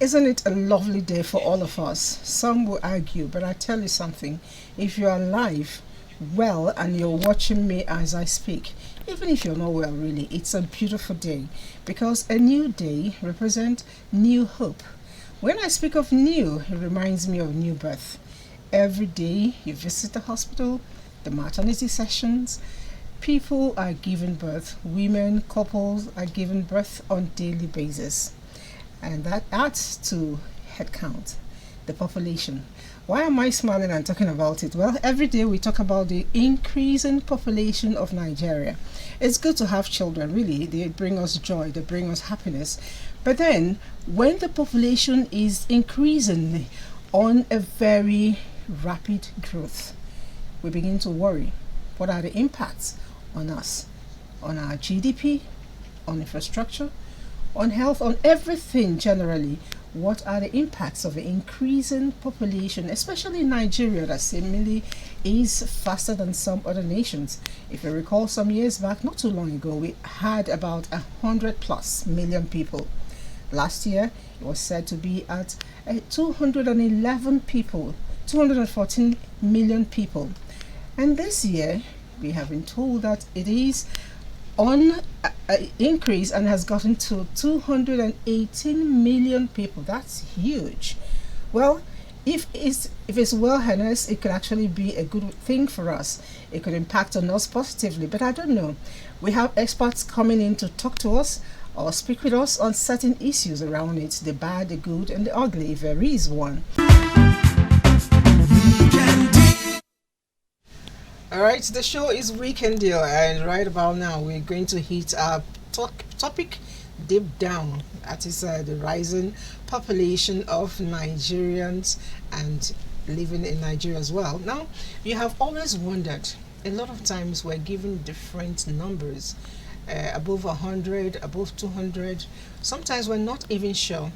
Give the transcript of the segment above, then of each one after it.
Isn't it a lovely day for all of us? Some will argue, but I tell you something. If you're alive, well, and you're watching me as I speak, even if you're not well really, it's a beautiful day because a new day represents new hope. When I speak of new, it reminds me of new birth. Every day you visit the hospital, the maternity sessions, people are giving birth. Women, couples are giving birth on daily basis. And that adds to headcount, the population. Why am I smiling and talking about it? Well, every day we talk about the increasing population of Nigeria. It's good to have children, really. They bring us joy, they bring us happiness. But then, when the population is increasing on a very rapid growth, we begin to worry. What are the impacts on us, on our GDP, on infrastructure, on health, on everything generally? What are the impacts of the increasing population, especially in Nigeria, that seemingly is faster than some other nations? If you recall, some years back, not too long ago, we had about 100+ million people. Last year, it was said to be at 214 million people. And this year, we have been told that it is on increase and has gotten to 218 million people. That's huge. Well, if it's well harnessed, it could actually be a good thing for us. It could impact on us positively, but I don't know. We have experts coming in to talk to us or speak with us on certain issues around it, the bad, the good, and the ugly, if there is one. Alright, the show is Weekend Deal, and right about now we're going to hit our topic deep down. That is the rising population of Nigerians and living in Nigeria as well. Now, you have always wondered, a lot of times we're given different numbers, above 100, above 200. Sometimes we're not even sure.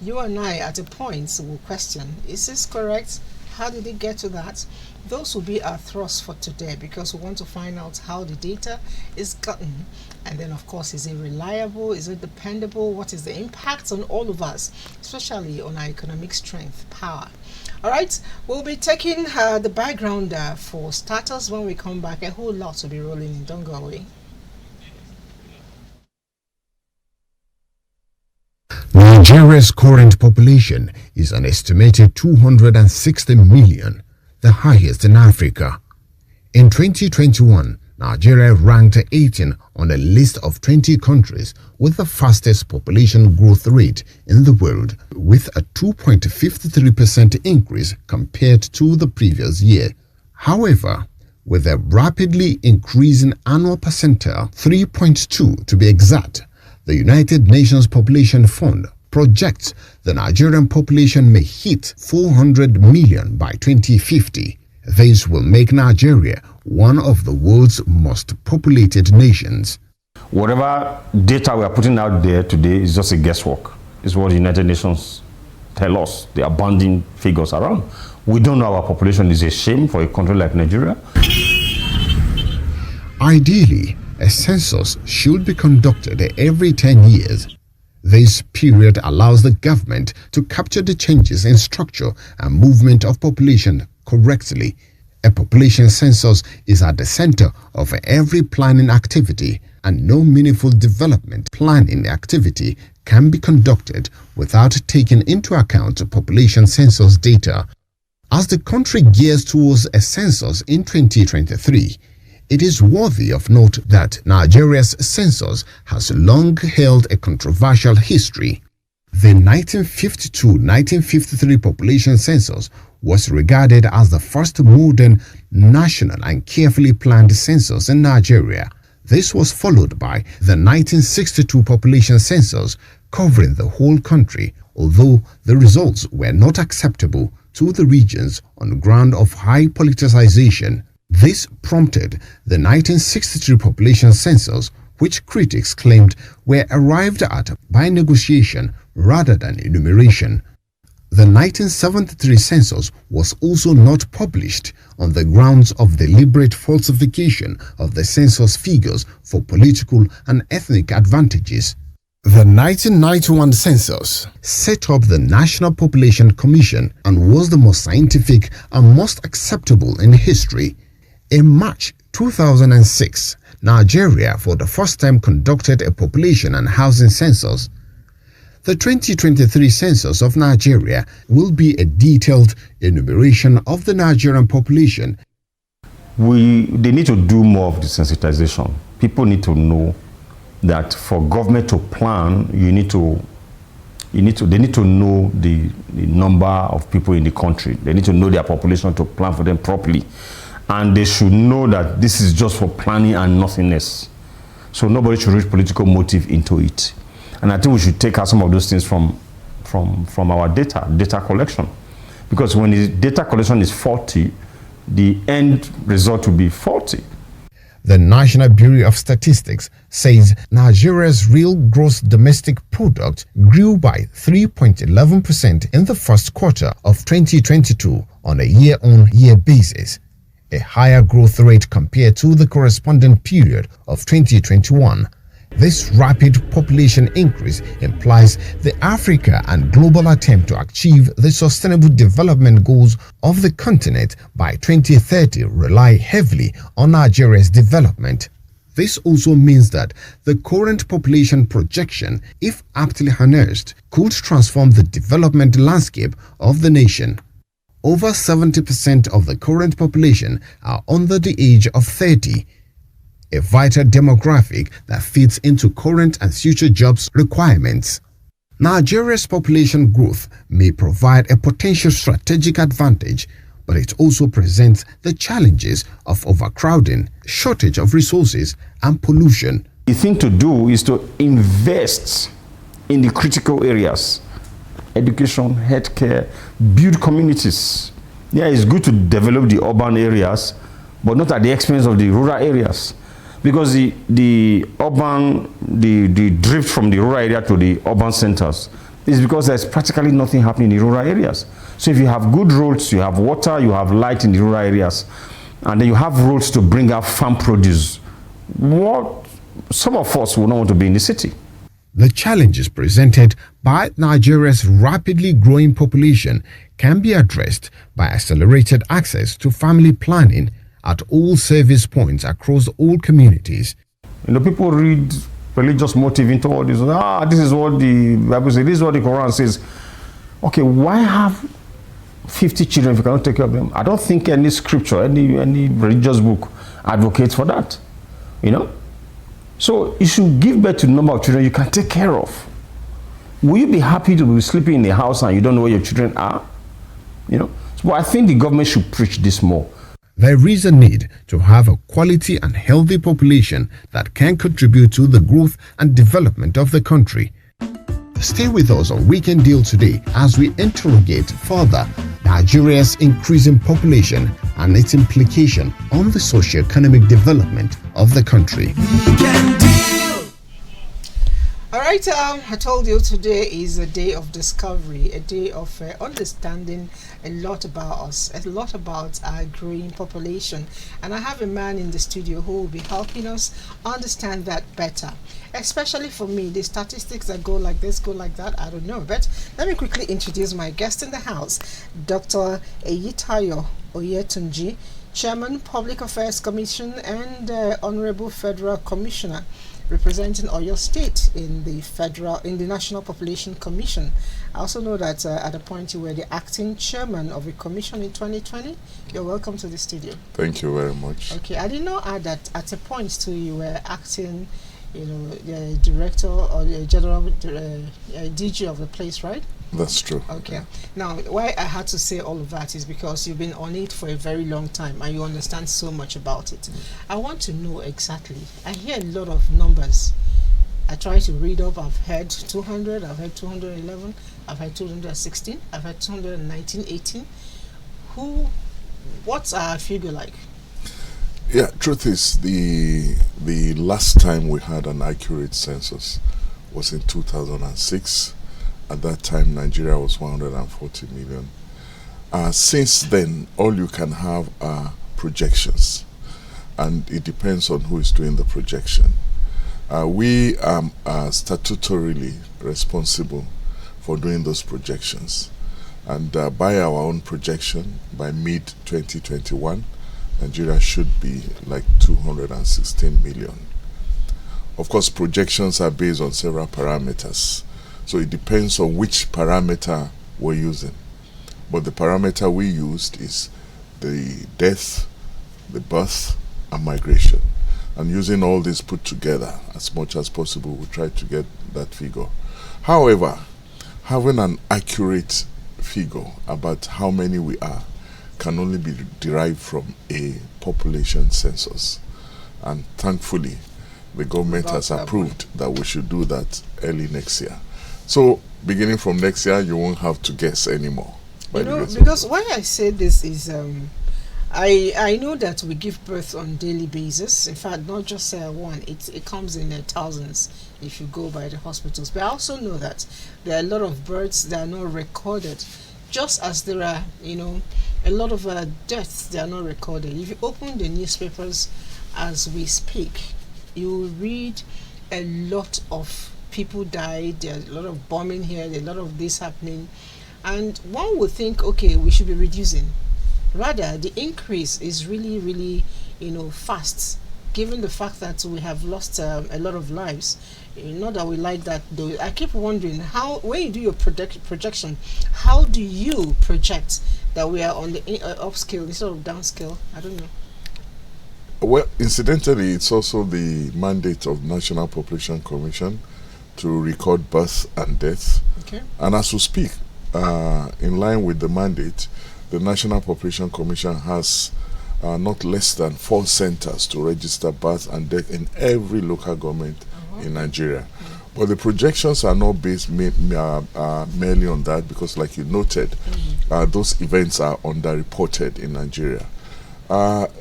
You and I at a point will question, is this correct? How did it get to that? Those will be our thrust for today, because we want to find out how the data is gotten, and then of course, is it reliable, is it dependable, what is the impact on all of us, especially on our economic strength, power. All right, we'll be taking the background for starters. When we come back, a whole lot will be rolling in. Don't go away. Nigeria's current population is an estimated 260 million, the highest in Africa. In 2021, Nigeria ranked 18 on a list of 20 countries with the fastest population growth rate in the world, with a 2.53% increase compared to the previous year. However, with a rapidly increasing annual percentile, 3.2 to be exact, the United Nations Population Fund projects the Nigerian population may hit 400 million by 2050. This will make Nigeria one of the world's most populated nations. Whatever data we are putting out there today is just a guesswork. It's what the United Nations tell us. They are banding figures around. We don't know our population. Is a shame for a country like Nigeria. Ideally, a census should be conducted every 10 years. This period allows the government to capture the changes in structure and movement of population correctly. A population census is at the center of every planning activity, and no meaningful development planning activity can be conducted without taking into account population census data. As the country gears towards a census in 2023, it is worthy of note that Nigeria's census has long held a controversial history. The 1952-1953 population census was regarded as the first modern, national and carefully planned census in Nigeria. This was followed by the 1962 population census covering the whole country, although the results were not acceptable to the regions on ground of high politicization. This prompted the 1963 population census, which critics claimed were arrived at by negotiation rather than enumeration. The 1973 census was also not published on the grounds of deliberate falsification of the census figures for political and ethnic advantages. The 1991 census set up the National Population Commission and was the most scientific and most acceptable in history. In March 2006, Nigeria for the first time conducted a population and housing census. The 2023 census of Nigeria will be a detailed enumeration of the Nigerian population. They need to do more of the sensitization. People need to know that for government to plan, they need to know the number of people in the country. They need to know their population to plan for them properly. And they should know that this is just for planning and nothing else. So nobody should read political motive into it. And I think we should take out some of those things from our data collection. Because when the data collection is faulty, the end result will be faulty. The National Bureau of Statistics says Nigeria's real gross domestic product grew by 3.11% in the first quarter of 2022 on a year-on-year basis, a higher growth rate compared to the corresponding period of 2021. This rapid population increase implies the Africa and global attempt to achieve the sustainable development goals of the continent by 2030 rely heavily on Nigeria's development. This also means that the current population projection, if aptly harnessed, could transform the development landscape of the nation. Over 70% of the current population are under the age of 30, a vital demographic that fits into current and future jobs requirements. Nigeria's population growth may provide a potential strategic advantage, but it also presents the challenges of overcrowding, shortage of resources, and pollution. The thing to do is to invest in the critical areas. Education, healthcare, build communities. Yeah, it's good to develop the urban areas, but not at the expense of the rural areas. Because the drift from the rural area to the urban centers is because there's practically nothing happening in the rural areas. So if you have good roads, you have water, you have light in the rural areas, and then you have roads to bring out farm produce, some of us will not want to be in the city. The challenges presented by Nigeria's rapidly growing population can be addressed by accelerated access to family planning at all service points across all communities. People read religious motive into all this. This is what the Bible says, this is what the Quran says. Okay, why have 50 children if you cannot take care of them? I don't think any scripture, any religious book advocates for that. So you should give birth to the number of children you can take care of. Will you be happy to be sleeping in a house and you don't know where your children are? So I think the government should preach this more. There is a need to have a quality and healthy population that can contribute to the growth and development of the country. Stay with us on Weekend Deal today as we interrogate further Nigeria's increasing population and its implication on the socio-economic development of the country. Alright, I told you today is a day of discovery, a day of understanding a lot about us, a lot about our growing population. And I have a man in the studio who will be helping us understand that better. Especially for me, the statistics that go like this, go like that, I don't know. But let me quickly introduce my guest in the house, Dr. Eyitayo Oyetunji, Chairman, Public Affairs Commission and Honorable Federal Commissioner representing Oyo State in the National Population Commission. I also know that at a point you were the acting chairman of a commission in 2020. You're welcome to the studio. Thank you very much. Okay, I didn't know that at a point too you were acting the director or the general DG of the place, right? That's true. Okay. Yeah. Now, why I had to say all of that is because you've been on it for a very long time and you understand so much about it. I want to know exactly. I hear a lot of numbers. I try to read up. I've heard 200, I've heard 211, I've heard 216, I've heard 219, 18. What's our figure like? Yeah, truth is, the last time we had an accurate census was in 2006. At that time, Nigeria was 140 million. Since then, all you can have are projections, and it depends on who is doing the projection. We are statutorily responsible for doing those projections, and by our own projection, by mid-2021, Nigeria should be like 216 million. Of course, projections are based on several parameters, so it depends on which parameter we're using. But the parameter we used is the death, the birth, and migration. And using all this put together as much as possible, we try to get that figure. However, having an accurate figure about how many we are can only be derived from a population census. And thankfully, the government has approved that we should do that early next year. So, beginning from next year, you won't have to guess anymore. Because why I say this is, I know that we give birth on daily basis. In fact, not just one. It comes in thousands if you go by the hospitals. But I also know that there are a lot of births that are not recorded, just as there are, a lot of deaths that are not recorded. If you open the newspapers as we speak, you will read a lot of people died. There's a lot of bombing here. There's a lot of this happening, and one would think, okay, we should be reducing. Rather, the increase is really, really, fast, given the fact that we have lost a lot of lives. Not that we like that, though. I keep wondering how, when you do your projection, how do you project that we are on the upscale instead of downscale? I don't know. Well, incidentally, it's also the mandate of National Population Commission to record birth and death. Okay. And as we speak, in line with the mandate, the National Population Commission has not less than 4 centers to register birth and death in every local government in Nigeria. But the projections are not based merely on that, because like you noted, those events are underreported in Nigeria.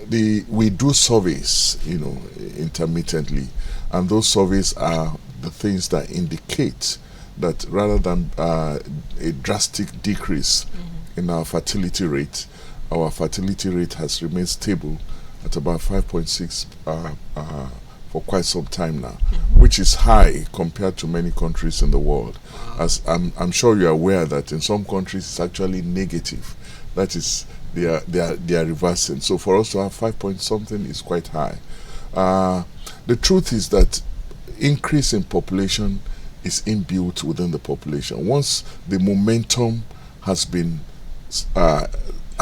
We do surveys, intermittently, and those surveys are the things that indicate that rather than a drastic decrease in our fertility rate has remained stable at about 5.6 for quite some time now, which is high compared to many countries in the world. As I'm sure you're aware that in some countries it's actually negative. That is, they are reversing. So for us to have 5 point something is quite high. The truth is that increase in population is inbuilt within the population. Once the momentum has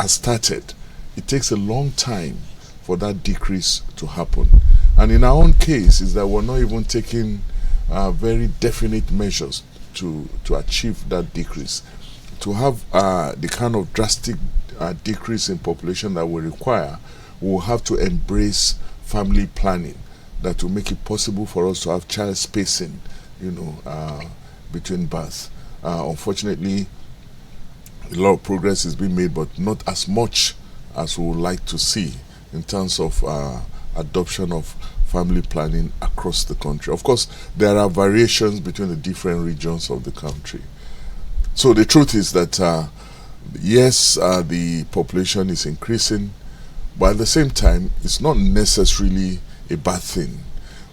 started, it takes a long time for that decrease to happen. And in our own case is that we're not even taking very definite measures to achieve that decrease. To have the kind of drastic decrease in population that we require, we'll have to embrace family planning that will make it possible for us to have child spacing, between births. Unfortunately, a lot of progress is being made, but not as much as we would like to see in terms of adoption of family planning across the country. Of course, there are variations between the different regions of the country. So the truth is that, yes, the population is increasing, but at the same time, it's not necessarily a bad thing.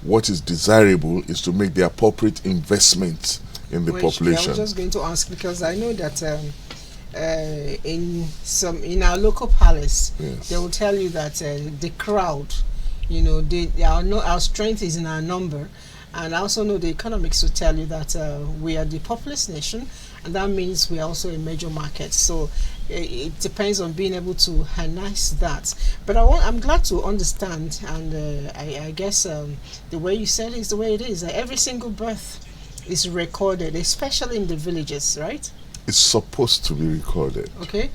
What is desirable is to make the appropriate investment in the population. I was just going to ask, because I know that in our local palace, yes, they will tell you that the crowd, our strength is in our number. And I also know the economics will tell you that we are the populous nation, and that means we're also a major market. So it depends on being able to harness that. But I'm glad to understand, and I guess the way you said it is the way it is. Every single birth is recorded, especially in the villages, right? It's supposed to be recorded. Okay,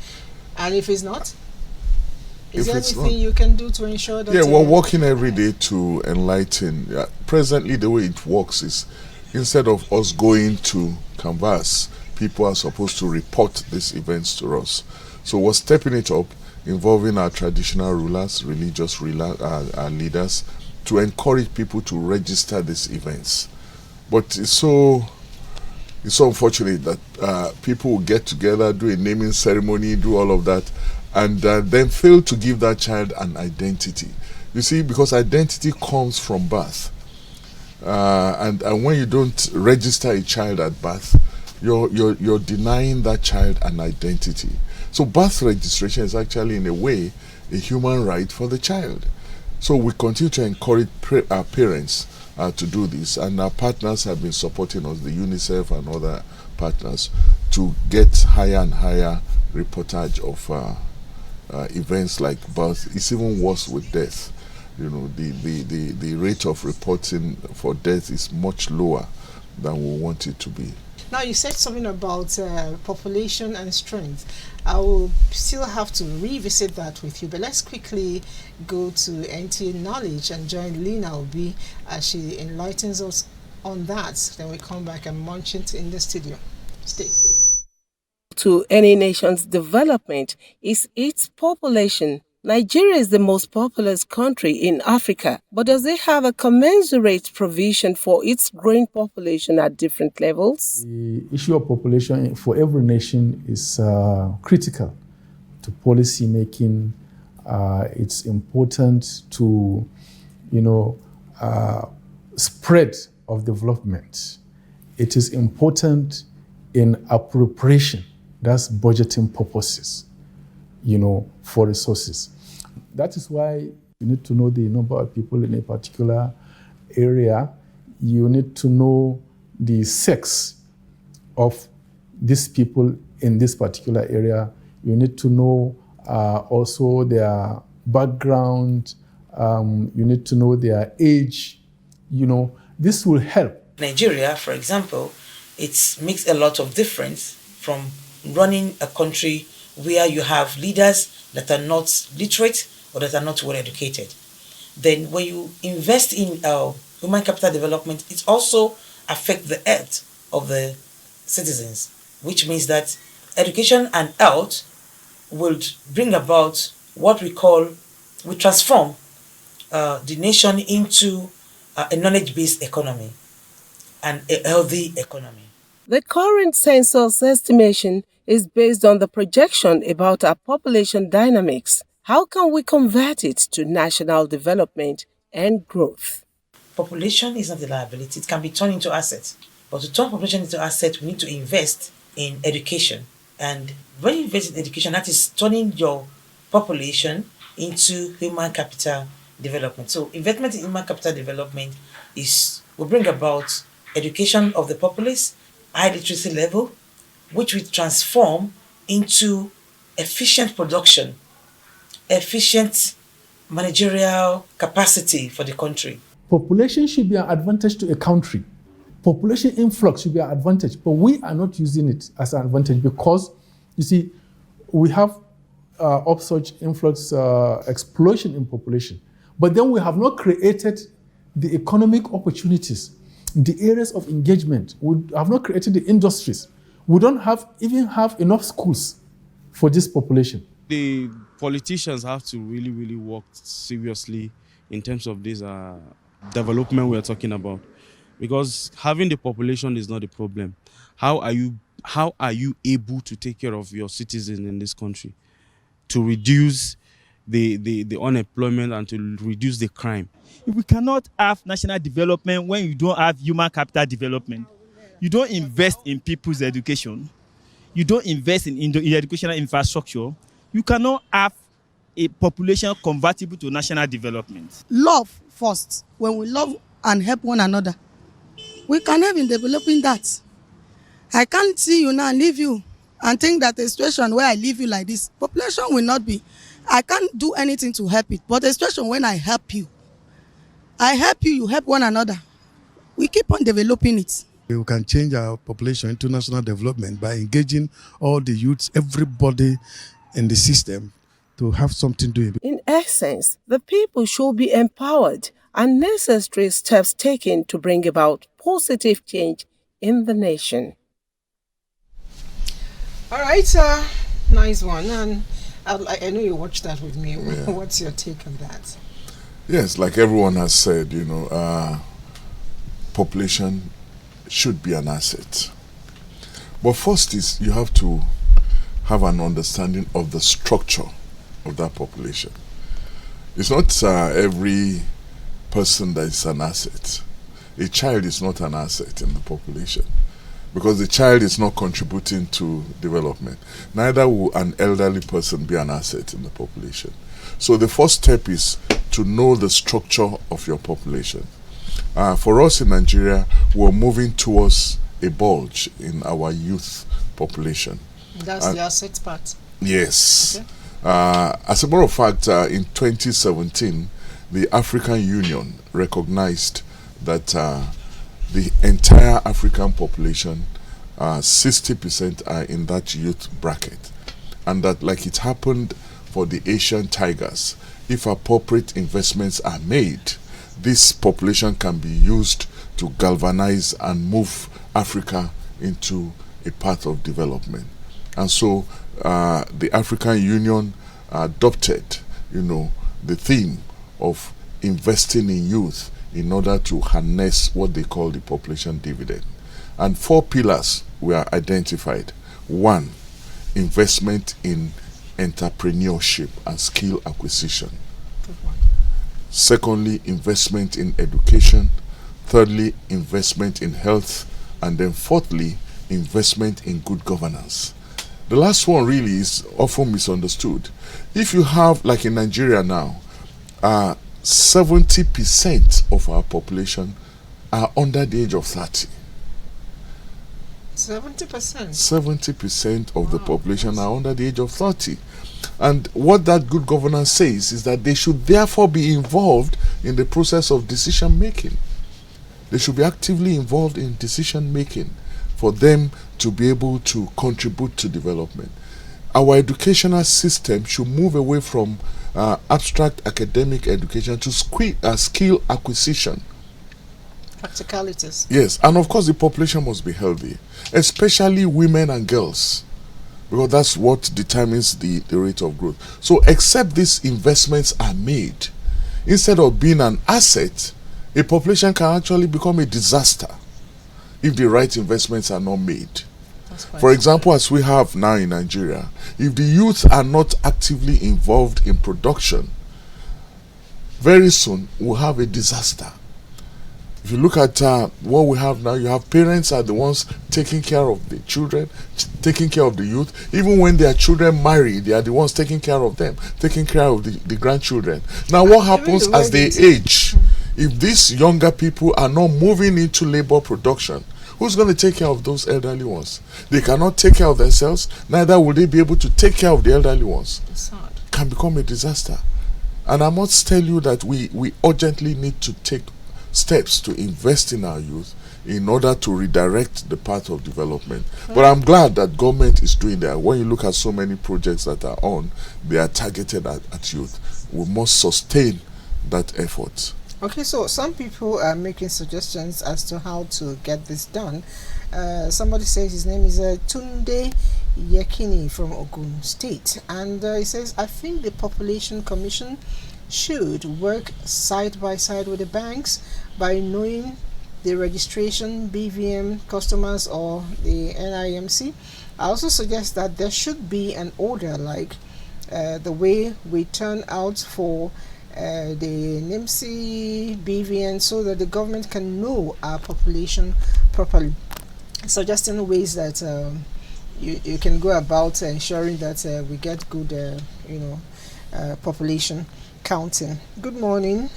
and if it's not, is If there it's anything not- you can do to ensure that? Yeah, we're working every day to enlighten. Presently, the way it works is instead of us going to canvas, people are supposed to report these events to us. So we're stepping it up, involving our traditional rulers, religious our leaders, to encourage people to register these events. But it's so unfortunate that people will get together, do a naming ceremony, do all of that, and then fail to give that child an identity. You see, because identity comes from birth. And when you don't register a child at birth, you're denying that child an identity. So birth registration is actually, in a way, a human right for the child. So we continue to encourage our parents to do this, and our partners have been supporting us, the UNICEF and other partners, to get higher and higher reportage of events like birth. It's even worse with death. You know, the rate of reporting for death is much lower than we want it to be. Now, you said something about population and strength. I will still have to revisit that with you, but let's quickly go to NTA Knowledge and join Lina Obi as she enlightens us on that. Then we come back and munch it in the studio. Stay. To any nation's development is its population. Nigeria is the most populous country in Africa, but does it have a commensurate provision for its growing population at different levels? The issue of population for every nation is critical to policy making. It's important to, spread of development. It is important in appropriation, that's budgeting purposes, for resources. That is why you need to know the number of people in a particular area. You need to know the sex of these people in this particular area. You need to know also their background. You need to know their age. This will help. Nigeria, for example, it makes a lot of difference from running a country where you have leaders that are not literate or that are not well educated. Then when you invest in human capital development, it also affects the health of the citizens, which means that education and health will bring about what we transform the nation into a knowledge-based economy and a healthy economy. The current census estimation is based on the projection about our population dynamics. How can we convert it to national development and growth? Population is not a liability. It can be turned into assets. But to turn population into assets, we need to invest in education. And when you invest in education, that is turning your population into human capital development. So investment in human capital development will bring about education of the populace, high literacy level, which we transform into efficient production, efficient managerial capacity for the country. Population should be an advantage to a country. Population influx should be an advantage, but we are not using it as an advantage because, you see, we have upsurge, influx, explosion in population, but then we have not created the economic opportunities, the areas of engagement. We have not created the industries. We don't even have enough schools for this population. The politicians have to really, really work seriously in terms of this development we are talking about, because having the population is not the problem. How are you able to take care of your citizens in this country, to reduce the unemployment and to reduce the crime? If we cannot have national development when you don't have human capital development, you don't invest in people's education, you don't invest in educational infrastructure, you cannot have a population convertible to national development. Love first. When we love and help one another, we can help in developing that. I can't see you now and leave you and think that a situation where I leave you like this, population will not be. I can't do anything to help it. But a situation when I help you, you help one another. We keep on developing it. We can change our population into national development by engaging all the youths, everybody in the system to have something doing. In essence, the people should be empowered and necessary steps taken to bring about positive change in the nation. All right, nice one. And I know you watched that with me. Yeah. What's your take on that? Yes, like everyone has said, population should be an asset. But first is you have to have an understanding of the structure of that population. It's not every person that is an asset. A child is not an asset in the population because the child is not contributing to development. Neither will an elderly person be an asset in the population. So the first step is to know the structure of your population. For us in Nigeria, we're moving towards a bulge in our youth population. That's the asset part. Yes. Okay. As a matter of fact, in 2017, the African Union recognized that the entire African population, 60% are in that youth bracket. And that, like it happened for the Asian tigers, if appropriate investments are made, this population can be used to galvanize and move Africa into a path of development. And so the African Union adopted, the theme of investing in youth in order to harness what they call the population dividend. And 4 pillars were identified. 1, investment in entrepreneurship and skill acquisition. Secondly, investment in education. Thirdly, investment in health. And then fourthly, investment in good governance. The last one really is often misunderstood. If you have, like in Nigeria now, 70% of our population are under the age of 30. 70%? 70% of the population are under the age of 30. And what that good governance says is that they should therefore be involved in the process of decision making. They should be actively involved in decision making for them to be able to contribute to development. Our educational system should move away from abstract academic education to skill acquisition. Practicalities. Yes, and of course the population must be healthy, especially women and girls, because that's what determines the rate of growth. So except these investments are made, instead of being an asset, a population can actually become a disaster if the right investments are not made. For example, as we have now in Nigeria, if the youth are not actively involved in production, very soon we'll have a disaster. If you look at what we have now, you have parents are the ones taking care of the children, taking care of the youth. Even when their children marry, they are the ones taking care of them, taking care of the grandchildren. Now, what happens as they age? If these younger people are not moving into labor production, who's going to take care of those elderly ones? They cannot take care of themselves, neither will they be able to take care of the elderly ones. It's hard. Can become a disaster. And I must tell you that we urgently need to take steps to invest in our youth in order to redirect the path of development. But I'm glad that government is doing that. When you look at so many projects that are on, they are targeted at youth. We must sustain that effort. Okay, so some people are making suggestions as to how to get this done. Somebody says his name is Tunde Yekini from Ogun State, and he says, I think the Population Commission should work side by side with the banks by knowing the registration, BVM customers or the NIMC. I also suggest that there should be an order like the way we turn out for the NIMC, BVN, so that the government can know our population properly. Suggesting ways that you can go about ensuring that we get good, population counting. Good morning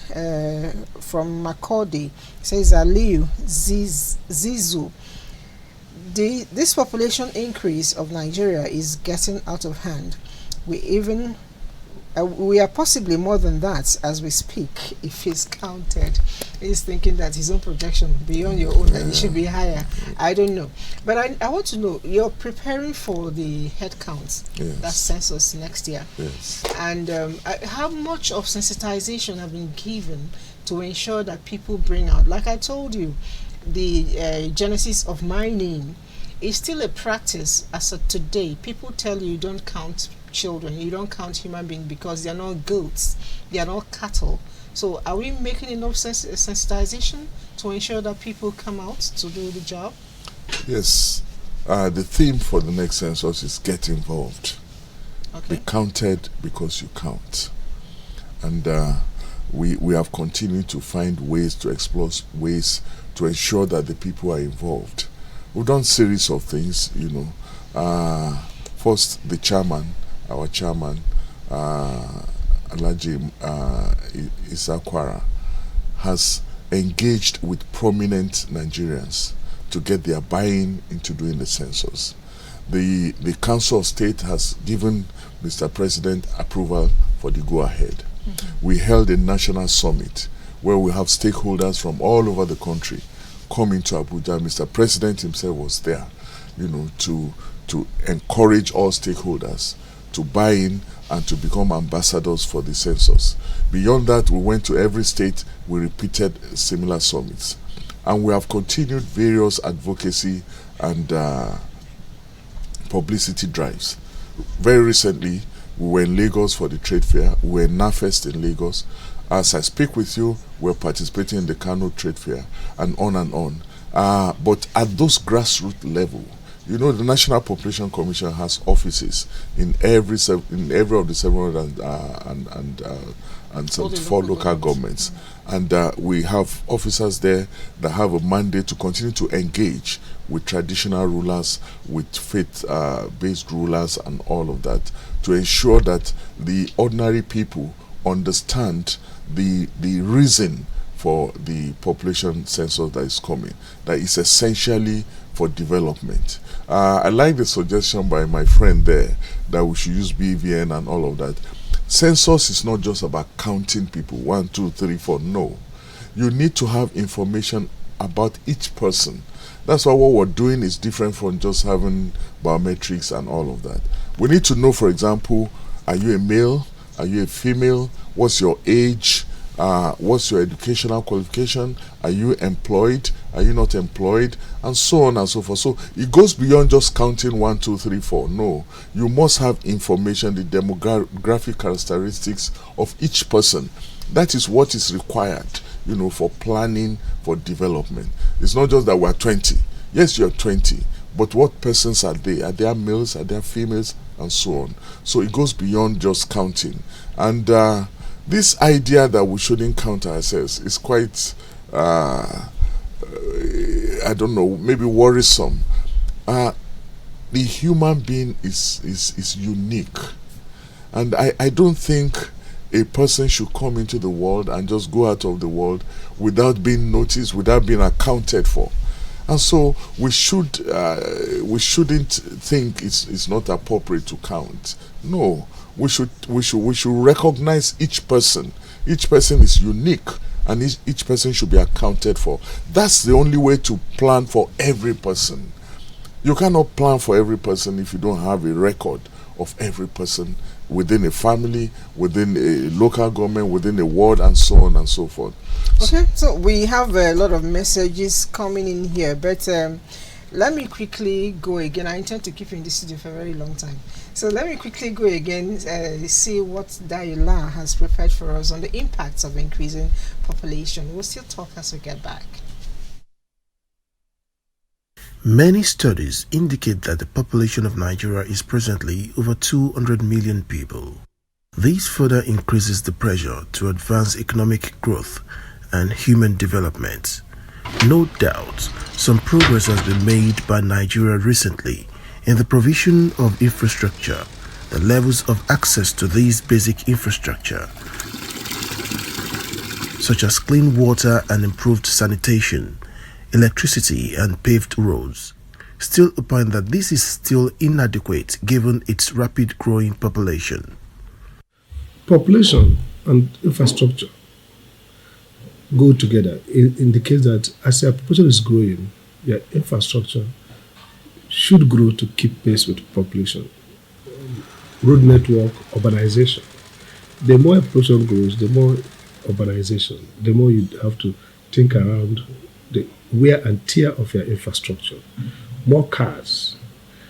from Makurdi. Says Aliu Zizu. this population increase of Nigeria is getting out of hand. We are possibly more than that as we speak. If he's counted, he's thinking that his own projection beyond your own, that it should be higher. I don't know, but I want to know, you're preparing for the head count, that census next year. Yes. And how much of sensitization have been given to ensure that people bring out, like I told you, the genesis of my name is still a practice as of today. People tell you don't count children, you don't count human beings because they are not goats, they are not cattle. So are we making enough sensitization to ensure that people come out to do the job? Yes. The theme for the next census is get involved. Okay. Be counted because you count. And we have continued to find ways to explore ways to ensure that the people are involved. We've done series of things, first our chairman, Alhaji Isakwara, has engaged with prominent Nigerians to get their buy-in into doing the census. The Council of State has given Mr. President approval for the go-ahead. We held a national summit where we have stakeholders from all over the country coming to Abuja. Mr. President himself was there, to encourage all stakeholders to buy in and to become ambassadors for the census. Beyond that, we went to every state, we repeated similar summits. And we have continued various advocacy and publicity drives. Very recently, we were in Lagos for the trade fair. We were in NAFEST in Lagos. As I speak with you, we're participating in the Kano trade fair, and on and on. But at those grassroots level, the National Population Commission has offices in every of the 774 local governments. And we have officers there that have a mandate to continue to engage with traditional rulers, with faith-based rulers and all of that, to ensure that the ordinary people understand the reason for the population census that is coming, that is essentially for development. I like the suggestion by my friend there that we should use BVN and all of that. Census is not just about counting people, 1, 2, 3, 4. No. You need to have information about each person. That's why what we're doing is different from just having biometrics and all of that. We need to know, for example, are you a male? Are you a female? What's your age? What's your educational qualification? Are you employed? Are you not employed? And so on and so forth. So it goes beyond just counting 1, 2, 3, 4. No, you must have information, the demographic characteristics of each person. That is what is required, for planning for development. It's not just that we're 20. Yes, you're 20, but what persons are they? Are they males? Are they females? And so on. So it goes beyond just counting. And this idea that we shouldn't count ourselves is quite, I don't know, maybe worrisome. The human being is unique. And I don't think a person should come into the world and just go out of the world without being noticed, without being accounted for. And so we shouldn't think it's not appropriate to count. No, we should recognize each person. Each person is unique, and each person should be accounted for. That's the only way to plan for every person. You cannot plan for every person if you don't have a record of every person within a family, within a local government, within a ward, and so on and so forth. Okay, so we have a lot of messages coming in here, but let me quickly go again. I intend to keep you in this studio for a very long time. So let me quickly go again, see what Daila has prepared for us on the impacts of increasing population. We'll still talk as we get back. Many studies indicate that the population of Nigeria is presently over 200 million people. This further increases the pressure to advance economic growth and human development. No doubt, some progress has been made by Nigeria recently in the provision of infrastructure. The levels of access to these basic infrastructure, such as clean water and improved sanitation, electricity and paved roads, still opine that this is still inadequate given its rapid growing population. Population and infrastructure go together. It indicates that as your population is growing, your infrastructure should grow to keep pace with population. Road network, urbanization. The more a population grows, the more urbanization, the more you have to think around the wear and tear of your infrastructure. More cars.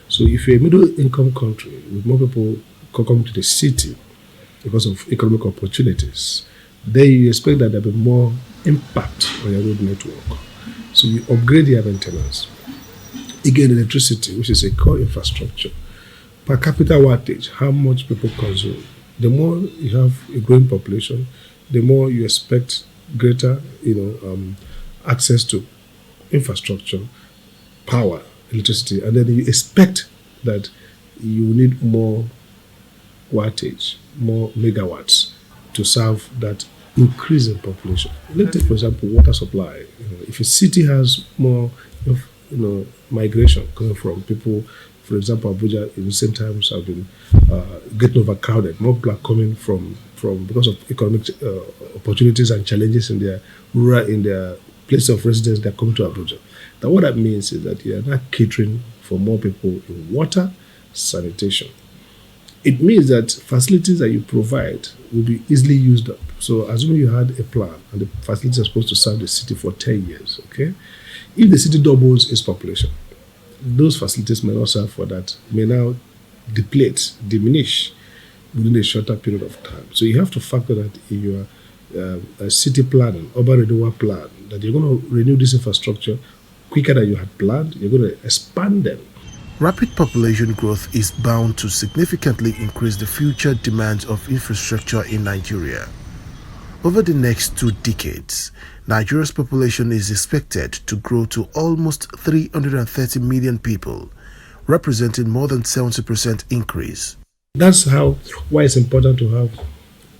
So if you're a middle income country with more people coming to the city because of economic opportunities, then you expect that there'll be more impact on your road network. So you upgrade your maintenance. Again, electricity, which is a core infrastructure. Per capita wattage, how much people consume. The more you have a growing population, the more you expect greater, access to infrastructure, power, electricity, and then you expect that you need more wattage, more megawatts to serve that increasing population. Let's take, for example, water supply. If a city has more, migration coming from people, for example, Abuja in recent times have been getting overcrowded. More people are coming from because of economic opportunities and challenges in their place of residence. They're coming to Abuja. Now, what that means is that you are not catering for more people in water, sanitation. It means that facilities that you provide will be easily used up. So, assuming you had a plan and the facilities are supposed to serve the city for 10 years, okay? If the city doubles its population, those facilities may not serve for that, may now diminish within a shorter period of time. So you have to factor that in your city planning, urban renewal plan, that you're going to renew this infrastructure quicker than you had planned, you're going to expand them. Rapid population growth is bound to significantly increase the future demands of infrastructure in Nigeria. Over the next 2 decades, Nigeria's population is expected to grow to almost 330 million people, representing more than 70% increase. That's why it's important to have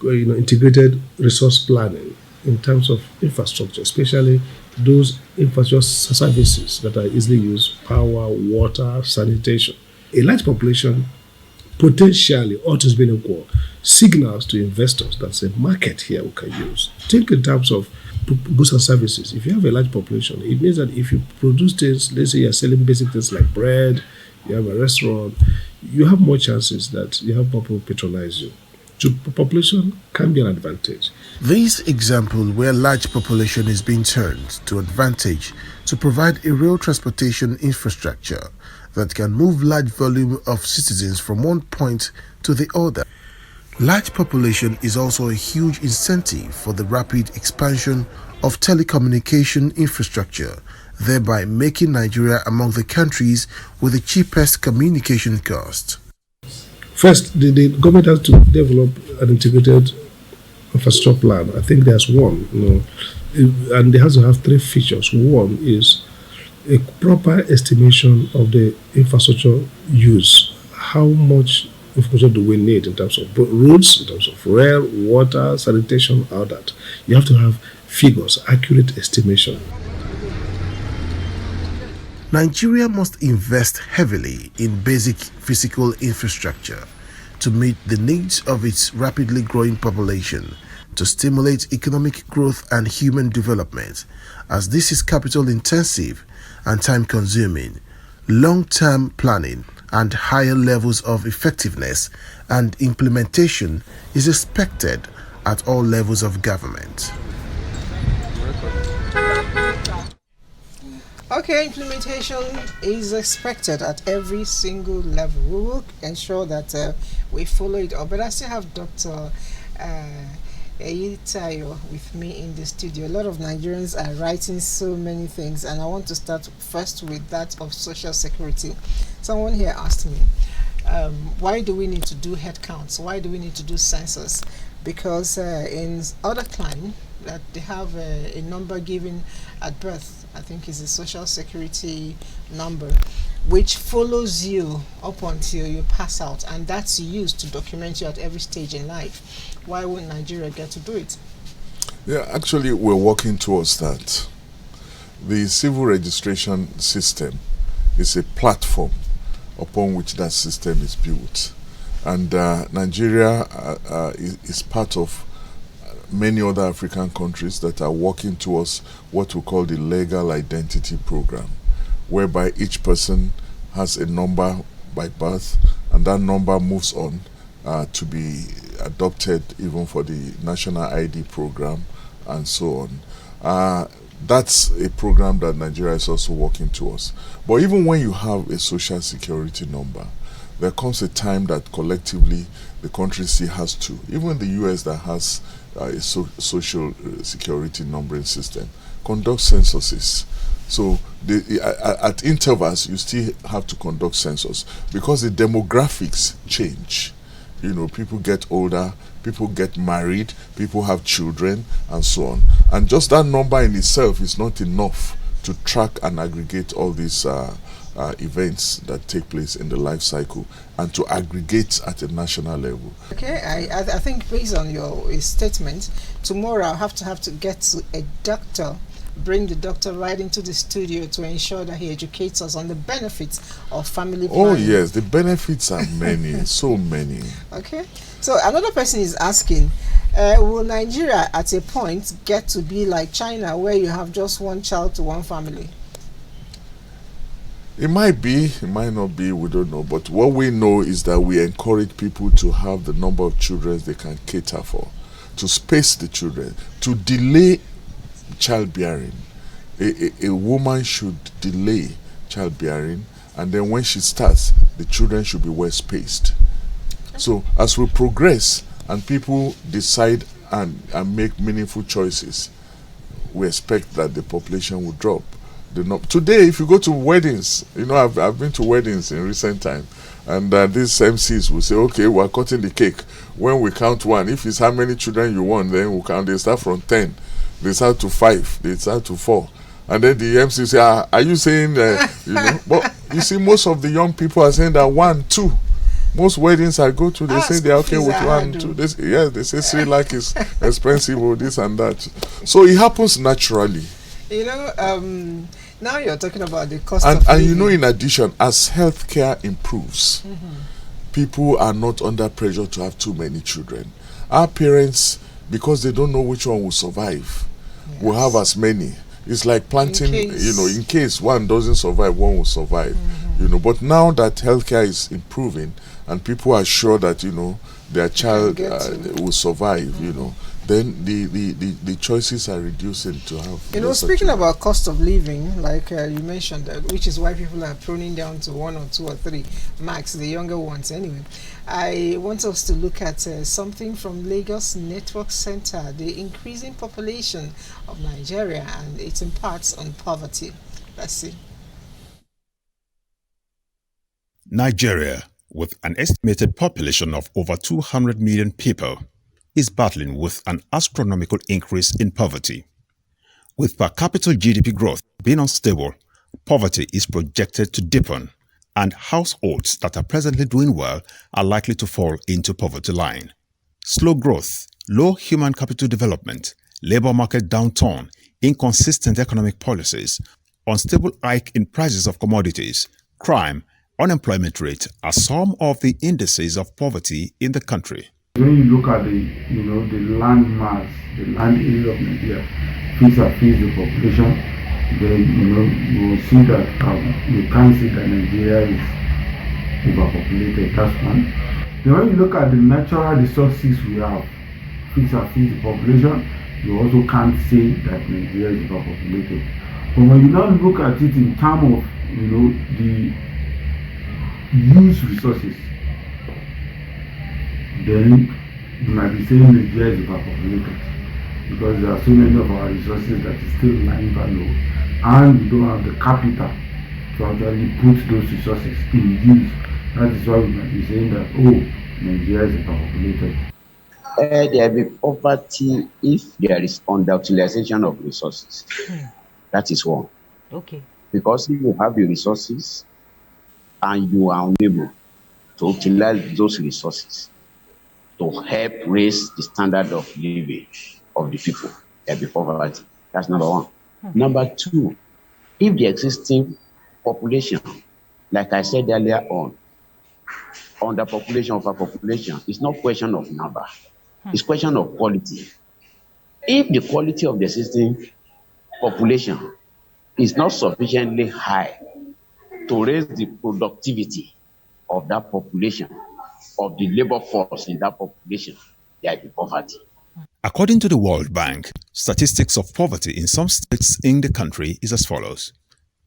integrated resource planning in terms of infrastructure, especially those infrastructure services that are easily used: power, water, sanitation. A large population, potentially, all things being equal, signals to investors that's a market here we can use. Think in terms of goods and services. If you have a large population, it means that if you produce things, let's say you're selling basic things like bread, you have a restaurant, you have more chances that you have more people patronize you. So population can be an advantage. This example where large population is being turned to advantage to provide a rail transportation infrastructure that can move large volume of citizens from one point to the other. Large population is also a huge incentive for the rapid expansion of telecommunication infrastructure, thereby making Nigeria among the countries with the cheapest communication cost. First, the government has to develop an integrated infrastructure plan. I think there's one, and it has to have 3 features. One is a proper estimation of the infrastructure use. How much infrastructure do we need in terms of roads, in terms of rail, water, sanitation, all that. You have to have figures, accurate estimation. Nigeria must invest heavily in basic physical infrastructure to meet the needs of its rapidly growing population, to stimulate economic growth and human development, as this is capital intensive and time consuming. Long-term planning and higher levels of effectiveness and implementation is expected at all levels of government. Okay, implementation is expected at every single level. We will ensure that we follow it up. But I still have Dr. Eyitayo with me in the studio. A lot of Nigerians are writing so many things, and I want to start first with that of social security. Someone here asked me, why do we need to do head counts? Why do we need to do census? Because in other climes, that they have a number given at birth, I think is a social security number, which follows you up until you pass out, and that's used to document you at every stage in life. Why wouldn't Nigeria get to do it? Yeah, actually, we're working towards that. The civil registration system is a platform upon which that system is built. And Nigeria is part of many other African countries that are working towards what we call the Legal Identity Programme, whereby each person has a number by birth, and that number moves on to be adopted even for the National ID Programme and so on. That's a program that Nigeria is also working towards. But even when you have a social security number, there comes a time that collectively the country still has to, even the US that has a social security numbering system, conduct censuses. So at intervals, you still have to conduct census because the demographics change. You know, people get older, people get married, people have children, and so on. And just that number in itself is not enough to track and aggregate all these events that take place in the life cycle and to aggregate at a national level. Okay, I think based on your statement, tomorrow I'll have to get to a doctor, bring the doctor right into the studio to ensure that he educates us on the benefits of family planning. Oh yes, the benefits are many, so many. Okay, so another person is asking, will Nigeria at a point get to be like China, where you have just one child to one family? It might be, it might not be, we don't know. But what we know is that we encourage people to have the number of children they can cater for, to space the children, to delay childbearing. A woman should delay childbearing, and then when she starts, the children should be well spaced. So as we progress and people decide and make meaningful choices, we expect that the population will drop. Today, if you go to weddings, you know, I've been to weddings in recent time, and these MCs will say, okay, we're cutting the cake. When we count one, if it's how many children you want, then we'll count. They start from 10, they start to 5, they start to 4. And then the MC say, are you saying, you know, but you see, most of the young people are saying that 1, 2. Most weddings I go to, they say they're okay with 1, 2. They say Sri Lanka is expensive or this and that. So it happens naturally. You know, now you're talking about the cost of living. And you know, in addition, as healthcare improves, people are not under pressure to have too many children. Our parents, because they don't know which one will survive, will have as many. It's like planting, you know, in case one doesn't survive, one will survive. You know, but now that healthcare is improving and people are sure that, you know, their child will survive, you know, then the choices are reducing to have. You know, speaking about cost of living, like you mentioned, which is why people are pruning down to 1 or 2 or 3 max, the younger ones anyway. I want us to look at something from Lagos Network Center, the increasing population of Nigeria and its impacts on poverty. Let's see. Nigeria, with an estimated population of over 200 million people, is battling with an astronomical increase in poverty. With per capita GDP growth being unstable, poverty is projected to deepen, and households that are presently doing well are likely to fall into poverty line. Slow growth, low human capital development, labor market downturn, inconsistent economic policies, unstable hike in prices of commodities, crime, unemployment rate are some of the indices of poverty in the country. When you look at the land mass, the land area of Nigeria, vis-a-vis the population, then you will see that you can't say that Nigeria is overpopulated. That's one. Then when you look at the natural resources we have, vis-a-vis the population, you also can't say that Nigeria is overpopulated. But when you now look at it in terms of the use resources, then you might be saying Nigeria is overpopulated because there are so many of our resources that is still lying below, and we don't have the capital to actually put those resources in use. That is why we might be saying that, Nigeria is overpopulated. There will be poverty if there is underutilization of resources. That is one. Okay. Because if you have the resources and you are unable to utilize those resources to help raise the standard of living of the people, there will be poverty. That's number one. Number two, if the existing population Like I said earlier on the population of our population, it's not question of number. It's question of quality. If the quality of the existing population is not sufficiently high to raise the productivity of that population, of the labor force in that population, there will be poverty. According to the World Bank, statistics of poverty in some states in the country is as follows.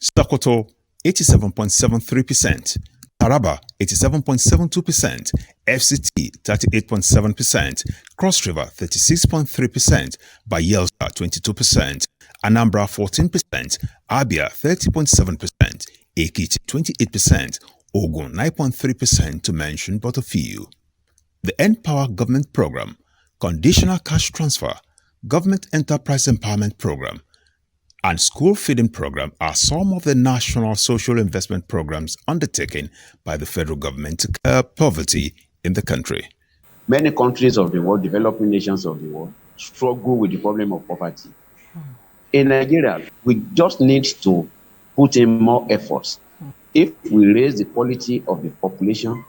Sokoto, 87.73%, Taraba, 87.72%, FCT, 38.7%, Cross River, 36.3%, Bayelsa, 22%, Anambra, 14%, Abia, 30.7%, Ekiti, 28%, Ogun, 9.3%, to mention but a few. The Empower Government Program, Conditional Cash Transfer, Government Enterprise Empowerment Program, and School Feeding Program are some of the national social investment programs undertaken by the federal government to curb poverty in the country. Many countries of the world, developing nations of the world, struggle with the problem of poverty. In Nigeria, we just need to put in more efforts. If we raise the quality of the population,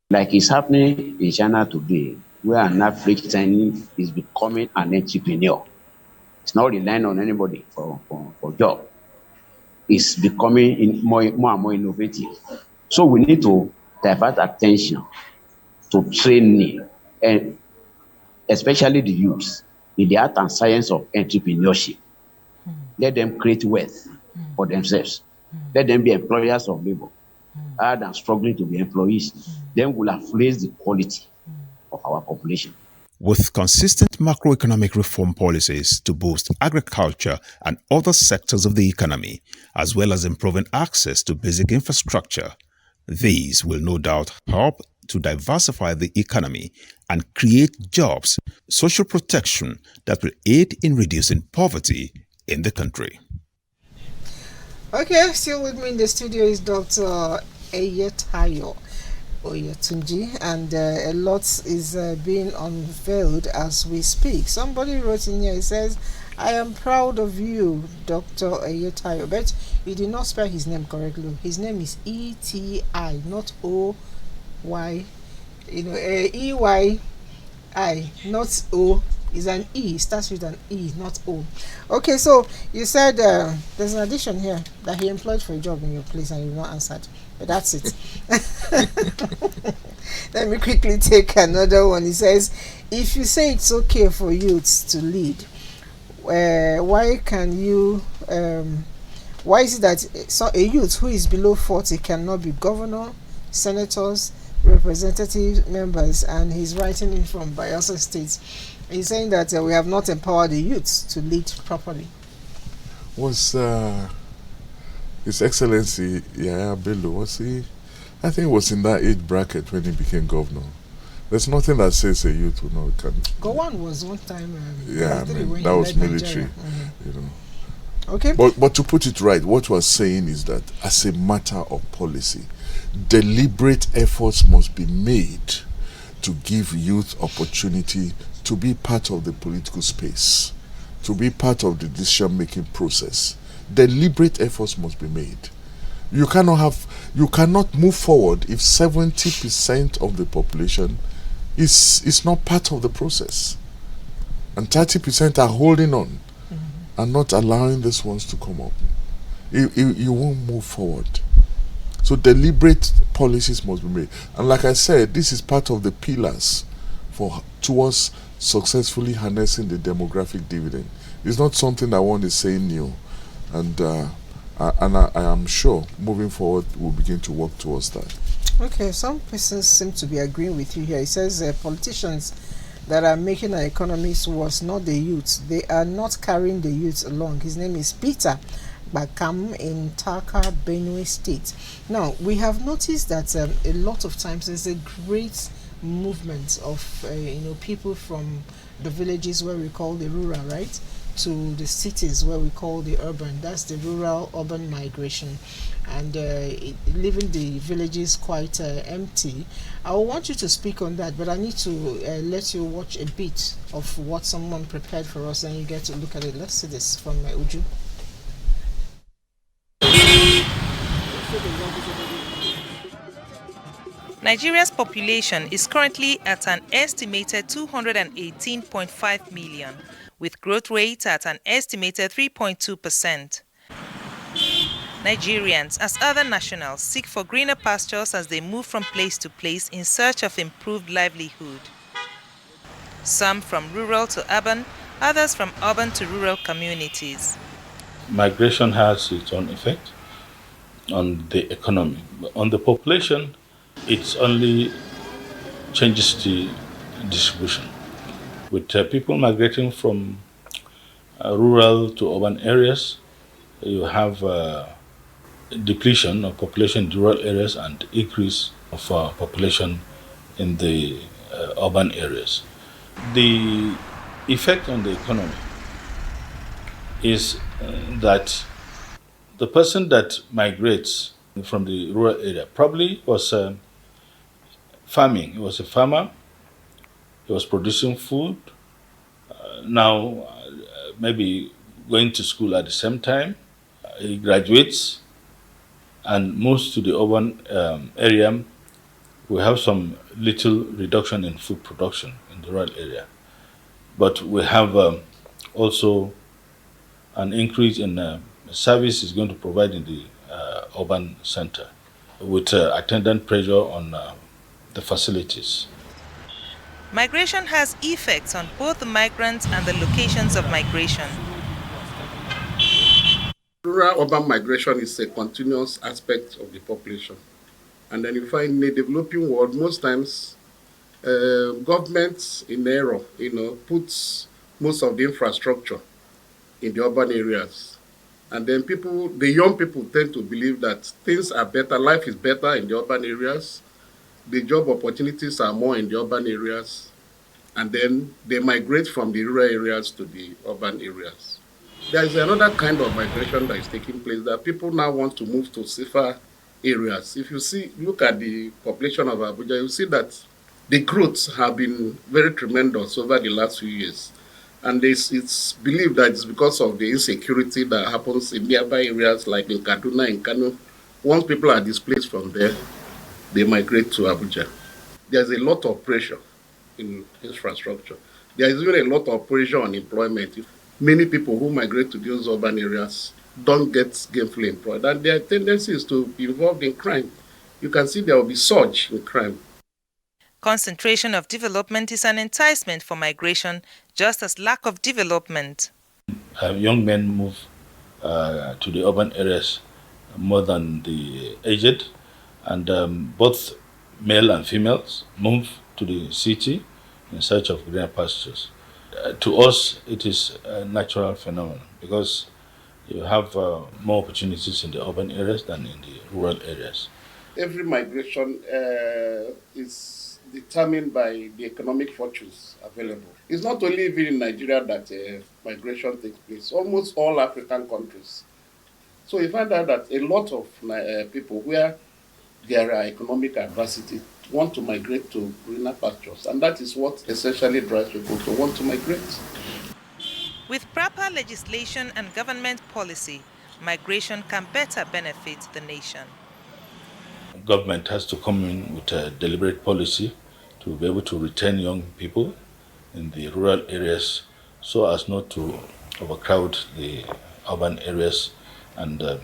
like is happening in China today, where an African is becoming an entrepreneur. It's not relying on anybody for job. It's becoming more and more innovative. So we need to divert attention to training, and especially the youths, in the art and science of entrepreneurship. Let them create wealth for themselves. Let them be employers of labor, rather than struggling to be employees. Then we'll have raised the quality of our population. With consistent macroeconomic reform policies to boost agriculture and other sectors of the economy, as well as improving access to basic infrastructure, these will no doubt help to diversify the economy and create jobs, social protection that will aid in reducing poverty in the country. Okay, still with me in the studio is Dr. Eyetayo Oyetunji, and a lot is being unveiled as we speak. Somebody wrote in here, he says, I am proud of you, Dr. Eyetayo, but you did not spell his name correctly. His name is E-T-I, not O-Y, E-Y-I, not O. Is an E, starts with an E, not O. Okay, so you said there's an addition here that he employed for a job in your place and you've not answered. But that's it. Let me quickly take another one. He says, if you say it's okay for youths to lead, why is it that a youth who is below 40 cannot be governor, senators, representative members? And he's writing in from Bayelsa State. He's saying that we have not empowered the youths to lead properly. Was His Excellency Yaya Bello, was he? I think it was in that age bracket when he became governor. There's nothing that says a youth will not can. Gowon was one time. Yeah, I mean, that was military. You know. Okay. But to put it right, what we're saying is that as a matter of policy, deliberate efforts must be made to give youth opportunity to be part of the political space, to be part of the decision-making process. Deliberate efforts must be made. You cannot move forward if 70% of the population is not part of the process, and 30% are holding on and not allowing these ones to come up. You won't move forward. So deliberate policies must be made. And like I said, this is part of the pillars towards successfully harnessing the demographic dividend. It's not something that one is saying new. And I am sure moving forward we'll begin to work towards that. Okay, some persons seem to be agreeing with you here. It says politicians that are making our economies worse, not the youths. They are not carrying the youths along. His name is Peter Bakam in Taka, Benue State. Now, we have noticed that a lot of times there's a great movement of people from the villages where we call the rural, right, to the cities where we call the urban. That's the rural-urban migration, and leaving the villages quite empty. I want you to speak on that, but I need to let you watch a bit of what someone prepared for us, and you get to look at it. Let's see this from Uju. Nigeria's population is currently at an estimated 218.5 million, with growth rate at an estimated 3.2%. Nigerians, as other nationals, seek for greener pastures as they move from place to place in search of improved livelihood. Some from rural to urban, others from urban to rural communities. Migration has its own effect on the economy. On the population, it only changes the distribution. With people migrating from rural to urban areas, you have depletion of population in rural areas and increase of population in the urban areas. The effect on the economy is that the person that migrates from the rural area probably was farming. He was a farmer. He was producing food. Now, maybe going to school at the same time. He graduates and moves to the urban area. We have some little reduction in food production in the rural area. But we have also an increase in service is going to provide in the urban center with attendant pressure on the facilities. Migration has effects on both the migrants and the locations of migration. Rural-urban migration is a continuous aspect of the population. And then you find in a developing world, most times, governments in error, puts most of the infrastructure in the urban areas. And then the young people tend to believe that things are better, life is better in the urban areas. The job opportunities are more in the urban areas. And then they migrate from the rural areas to the urban areas. There is another kind of migration that is taking place, that people now want to move to safer areas. If you look at the population of Abuja, you see that the growth have been very tremendous over the last few years. And it's believed that it's because of the insecurity that happens in nearby areas like in Kaduna and Kano. Once people are displaced from there, they migrate to Abuja. There's a lot of pressure in infrastructure. There is even a lot of pressure on employment. Many people who migrate to those urban areas don't get gainfully employed, and their tendency is to be involved in crime. You can see there will be surge in crime. Concentration of development is an enticement for migration, just as lack of development. Young men move to the urban areas more than the aged, and both male and females move to the city in search of greener pastures. To us, it is a natural phenomenon because you have more opportunities in the urban areas than in the rural areas. Every migration is determined by the economic fortunes available. It's not only even in Nigeria that migration takes place, almost all African countries. So you find out that a lot of people where there are economic adversity want to migrate to greener pastures, and that is what essentially drives people to want to migrate. With proper legislation and government policy, migration can better benefit the nation. Government has to come in with a deliberate policy to be able to retain young people in the rural areas so as not to overcrowd the urban areas and in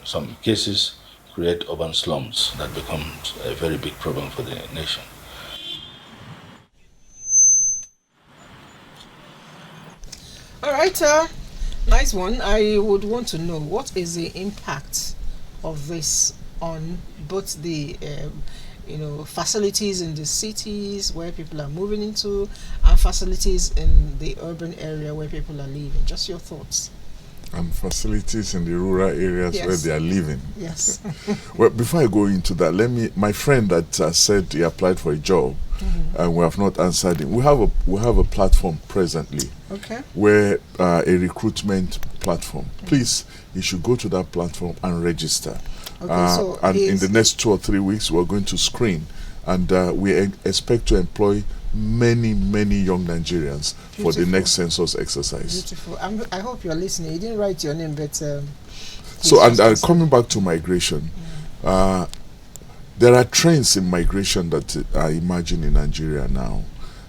some cases create urban slums that becomes a very big problem for the nation. All right, nice one. I would want to know, what is the impact of this on both the facilities in the cities where people are moving into and facilities in the urban area where people are living? Just your thoughts. And facilities in the rural areas where they are living. Yes. Well, before I go into that, my friend that said he applied for a job, and we have not answered him. We have a platform presently, where a recruitment platform. Please, you should go to that platform and register. And in the next 2 or 3 weeks, we're going to screen, and we expect to employ many young Nigerians for the next census exercise. Beautiful. I hope you're listening. You didn't write your name, but so and coming back to migration, There are trends in migration that are emerging in Nigeria now,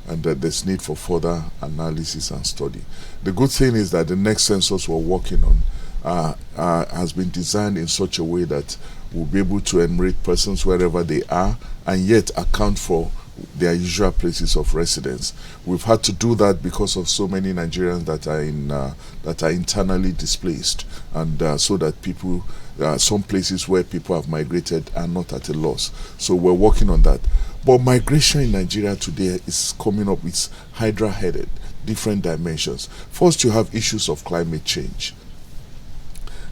and that there's need for further analysis and study. The good thing is that the next census we're working on has been designed in such a way that we'll be able to enumerate persons wherever they are and yet account for their usual places of residence. We've had to do that because of so many Nigerians that are internally displaced, and so that people, some places where people have migrated are not at a loss. So we're working on that. But migration in Nigeria today is coming up, it's hydra-headed, different dimensions. First, you have issues of climate change.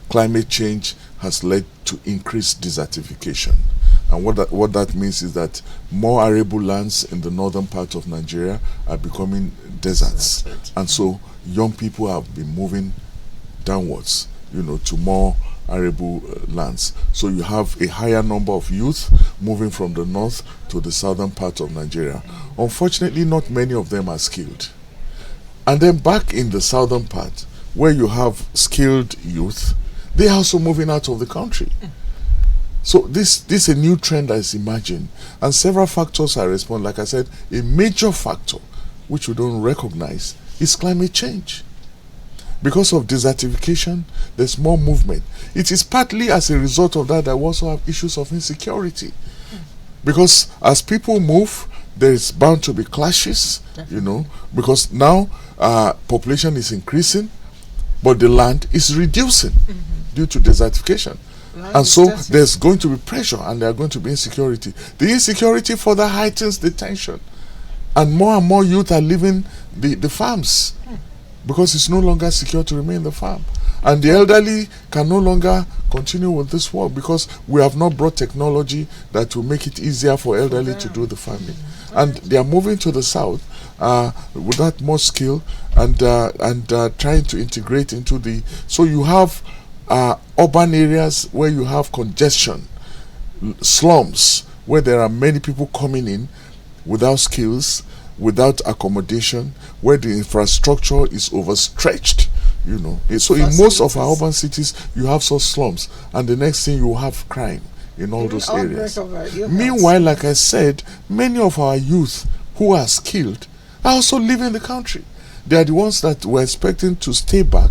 Climate change has led to increased desertification. And what that means is that more arable lands in the northern part of Nigeria are becoming deserts. And so young people have been moving downwards, to more arable lands. So you have a higher number of youth moving from the north to the southern part of Nigeria. Unfortunately, not many of them are skilled. And then back in the southern part, where you have skilled youth, they are also moving out of the country. So this is a new trend that is emerging, and several factors are responsible. Like I said, a major factor, which we don't recognize, is climate change. Because of desertification, there's more movement. It is partly as a result of that we also have issues of insecurity. Because as people move, there is bound to be clashes, because now population is increasing, but the land is reducing due to desertification. And so there's going to be pressure, and there are going to be insecurity. The insecurity further heightens the tension. And more youth are leaving the farms because it's no longer secure to remain in the farm. And the elderly can no longer continue with this work because we have not brought technology that will make it easier for elderly to do the farming. And they are moving to the south with that more skill and trying to integrate into the... So you have urban areas where you have congestion, slums where there are many people coming in without skills, without accommodation, where the infrastructure is overstretched. So in most of our urban cities you have such slums, and the next thing you have crime in all those areas. Meanwhile, like I said, many of our youth who are skilled are also leaving the country. They are the ones that we're expecting to stay back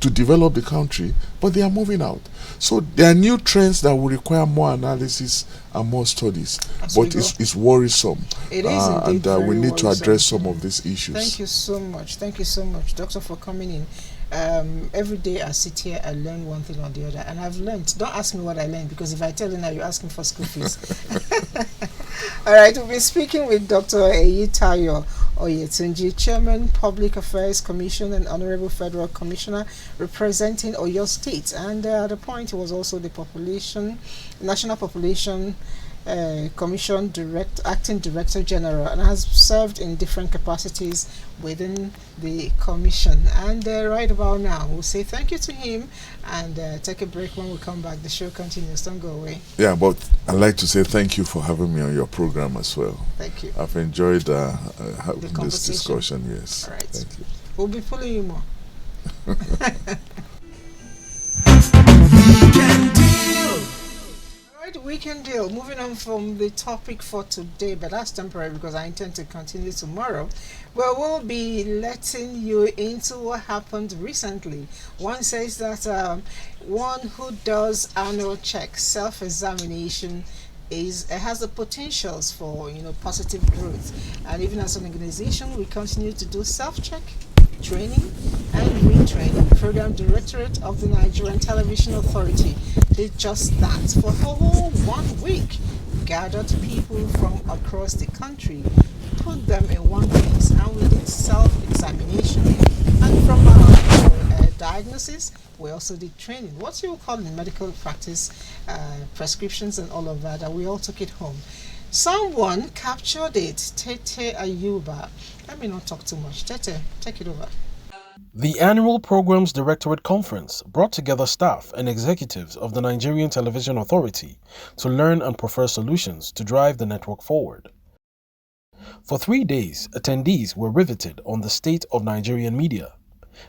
to develop the country, but they are moving out. So there are new trends that will require more analysis and more studies. But it's worrisome. It is indeed and we need worrisome. to address some of these issues. Thank you so much. Thank you so much, Doctor, for coming in. Every day I sit here, I learn one thing or the other, and I've learned. Don't ask me what I learned, because if I tell you now, you're asking for school fees. All right, we'll be speaking with Dr. Eyitayo Oyetunji, Chairman, Public Affairs Commission and Honorable Federal Commissioner representing Oyo State. And at the point, he was also the National Population Commission Acting Director General, and has served in different capacities within the commission. And right about now, we'll say thank you to him and take a break. When we come back, the show continues. Don't go away. Yeah, but I'd like to say thank you for having me on your program as well. Thank you. I've enjoyed having this discussion. Yes. All right. Thank you. We'll be pulling you more. Weekend deal. Moving on from the topic for today, but that's temporary because I intend to continue tomorrow, where we'll be letting you into what happened recently. One says that one who does annual check, self-examination, has the potentials for positive growth. And even as an organization, we continue to do self-check, training and retraining. Program Directorate of the Nigerian Television Authority did just that for a whole 1 week. Gathered people from across the country, put them in one place, and we did self-examination. And from our diagnosis, we also did training. What you would call in medical practice, prescriptions and all of that, and we all took it home. Someone captured it, Tete Ayuba. Let me not talk too much. Tete, take it over. The annual Programs Directorate Conference brought together staff and executives of the Nigerian Television Authority to learn and prefer solutions to drive the network forward. For 3 days, attendees were riveted on the state of Nigerian media,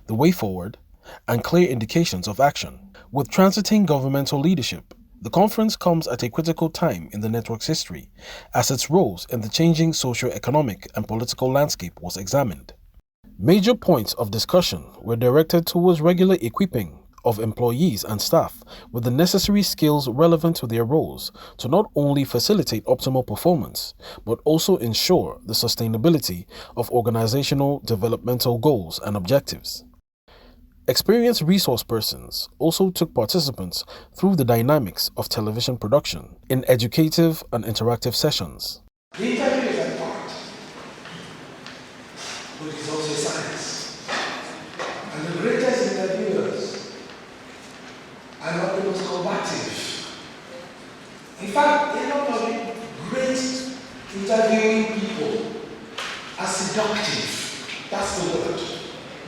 the way forward, and clear indications of action, with transiting governmental leadership The conference comes at a critical time in the network's history, as its roles in the changing socio-economic and political landscape was examined. Major points of discussion were directed towards regular equipping of employees and staff with the necessary skills relevant to their roles to not only facilitate optimal performance, but also ensure the sustainability of organizational developmental goals and objectives. Experienced resource persons also took participants through the dynamics of television production in educative and interactive sessions. The interview is an art, but it's also science. And the greatest interviewers are not the most combative. In fact, a lot of great interviewing people are seductive. That's the word.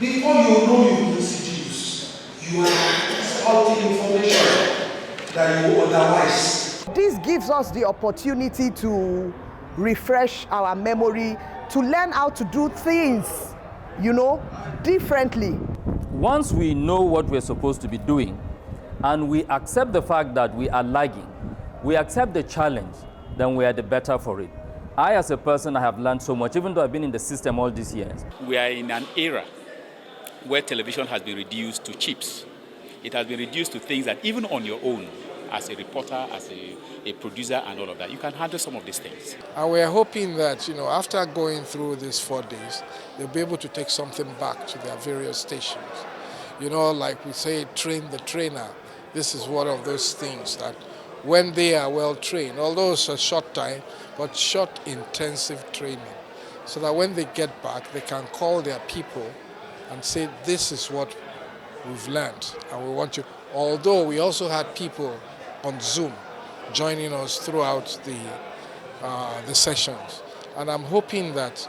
Before you know you've been seduced, you are spouting information that you otherwise. This gives us the opportunity to refresh our memory, to learn how to do things, differently. Once we know what we're supposed to be doing, and we accept the fact that we are lagging, we accept the challenge, then we are the better for it. I, as a person, I have learned so much, even though I've been in the system all these years. We are in an era where television has been reduced to chips. It has been reduced to things that even on your own, as a reporter, as a producer and all of that, you can handle some of these things. And we're hoping that, after going through these 4 days, they'll be able to take something back to their various stations. Like we say, train the trainer. This is one of those things that when they are well trained, although it's a short time, but short intensive training, so that when they get back, they can call their people and say, this is what we've learned, and we want you. Although we also had people on Zoom joining us throughout the sessions. And I'm hoping that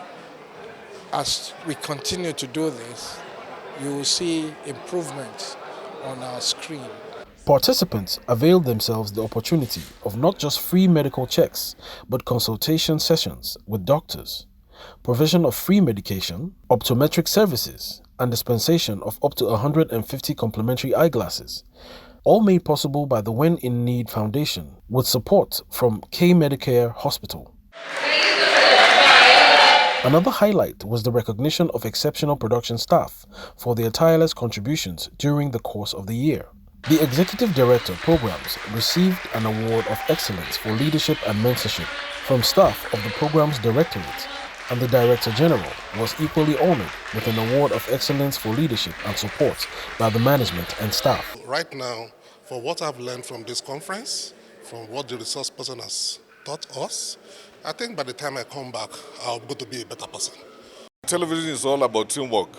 as we continue to do this, you will see improvements on our screen. Participants availed themselves the opportunity of not just free medical checks, but consultation sessions with doctors, provision of free medication, optometric services, and dispensation of up to 150 complimentary eyeglasses, all made possible by the When in Need Foundation, with support from K Medicare Hospital. Another highlight was the recognition of exceptional production staff for their tireless contributions during the course of the year. The Executive Director Programs received an Award of Excellence for Leadership and Mentorship from staff of the Programs Directorate, and the Director General was equally honored with an Award of Excellence for Leadership and Support by the management and staff. Right now, for what I've learned from this conference, from what the resource person has taught us, I think by the time I come back, I'll go to be a better person. Television is all about teamwork.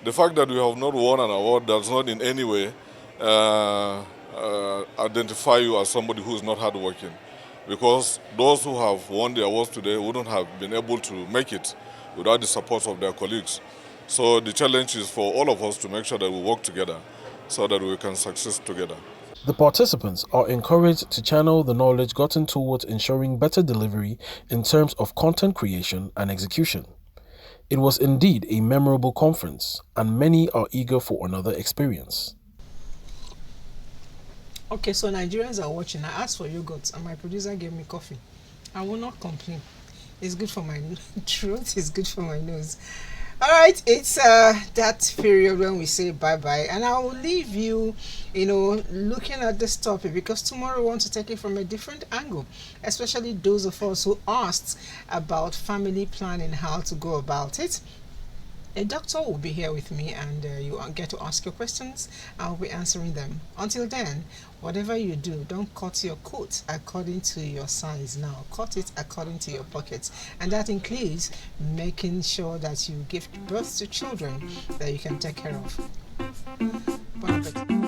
The fact that we have not won an award does not in any way identify you as somebody who is not hardworking. Because those who have won the awards today wouldn't have been able to make it without the support of their colleagues. So the challenge is for all of us to make sure that we work together so that we can succeed together. The participants are encouraged to channel the knowledge gotten towards ensuring better delivery in terms of content creation and execution. It was indeed a memorable conference, and many are eager for another experience. Okay, so Nigerians are watching. I asked for yogurt and my producer gave me coffee. I will not complain. It's good for my throat, it's good for my nose. All right, it's that period when we say bye-bye, and I will leave you, looking at this topic, because tomorrow we want to take it from a different angle, especially those of us who asked about family planning, how to go about it. A doctor will be here with me, and you get to ask your questions. I'll be answering them. Until then, whatever you do, don't cut your coat according to your size now. Cut it according to your pockets. And that includes making sure that you give birth to children that you can take care of. Bon appetit.